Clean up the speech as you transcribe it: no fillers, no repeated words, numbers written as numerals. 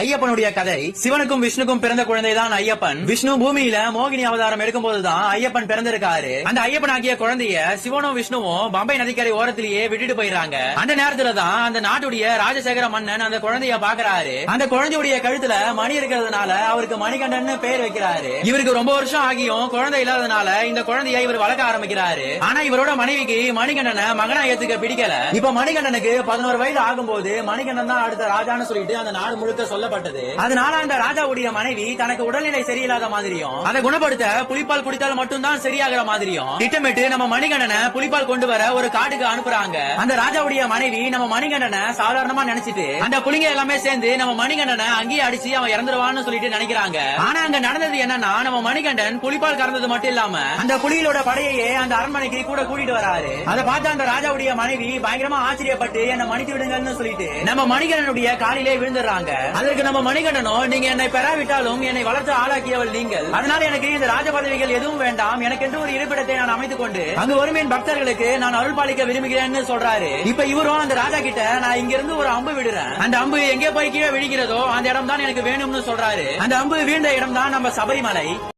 ஐயப்பனுடைய கதை. சிவனுக்கும் விஷ்ணுக்கும் பிறந்த குழந்தைதான் ஐயப்பன். விஷ்ணு பூமியில மோகினி அவதாரம் எடுக்கும் போதுதான் ஐயப்பன் பிறந்திருக்காரு. அந்த ஐயப்பன் ஆகிய குழந்தைய சிவனும் விஷ்ணுவும் பம்பை நதிக்கரை ஓரத்திலேயே விட்டுட்டு போயிடறாங்க. அந்த நேரத்துலதான் அந்த நாட்டுடைய ராஜசேகர மன்னன் அந்த குழந்தைய பாக்குறாரு. அந்த குழந்தையுடைய கழுத்துல மணி இருக்கிறதுனால அவருக்கு மணிகண்டன் பெயர் வைக்கிறாரு. இவருக்கு ரொம்ப வருஷம் ஆகியும் குழந்தை இல்லாதனால இந்த குழந்தைய இவர் வளர்க்க ஆரம்பிக்கிறாரு. ஆனா இவரோட மனைவிக்கு மணிகண்டனை மகனா ஏத்துக்க பிடிக்கல. இப்ப மணிகண்டனுக்கு 11 வயது ஆகும்போது மணிகண்டன் தான் அடுத்த ராஜான்னு சொல்லிட்டு அந்த நாடு முழுக்க சொல்லப்பட்டது. அதனால அந்த ராஜாவுடைய மனைவி தனக்கு உடல்நிலை சரியில்லாத மாதிரியும் அதை குணப்படுத்த புலிப்பால் குடித்தால் மட்டும்தான் சரியாகிற மாதிரியும் திட்டமிட்டு நம்ம மணிகண்டனை புலிப்பால் கொண்டு வர ஒரு காட்டுக்கு அனுப்புறாங்க. அந்த ராஜாவுடைய மனைவி நம்ம மணிகண்டனை சாதாரணமா நினைச்சிட்டு அந்த புலிங்க எல்லாமே சேர்ந்து நம்ம மணிகண்டனை அங்கேயே அடிச்சு அவன் இறந்துருவான்னு சொல்லிட்டு நினைக்கிறாங்க. ஆனா அங்க நடந்தது என்னன்னா, நம்ம மணிகண்டன் புலிப்பால் கறந்தது மட்டும் இல்லாம அந்த புலிகளோட படையையே அந்த அரண்மனைக்கு கூட கூட்டிட்டு வராரு. அதை பார்த்து அந்த ராஜாவுடைய மனைவி பயங்கரமா ஆச்சரியப்பட்டு என்ன மன்னித்து விடுங்கன்னு சொல்லிட்டு நம்ம மணிகண்டனுடைய காலிலே விழுந்துடுறாங்க. அதற்கு நம்ம மணிகண்டனோ, நீங்க என்னை பெறாவிட்டாலும் என்னை வளர்த்து ஆளாக்கியவள் நீங்கள், அதனால எனக்கு இந்த ராஜ பதவிகள் எதுவும் வேண்டாம், எனக்கு என்று ஒரு இருப்பிடத்தை நான் அமைத்துக் கொண்டு அங்கு வரும் என் பக்தர்களுக்கு நான் அருள் பாலிக்க விரும்புகிறேன்னு சொல்றாரு. இப்ப இவரும் அந்த ராஜா கிட்ட, நான் இங்க இருந்து ஒரு அம்பு விடுறேன், அந்த அம்பு எங்கே போய் கீழே விழுகிறதோ அந்த இடம் தான் எனக்கு வேணும்னு சொல்றாரு. அந்த அம்பு வீழ்ந்த இடம் தான் நம்ம சபரிமலை.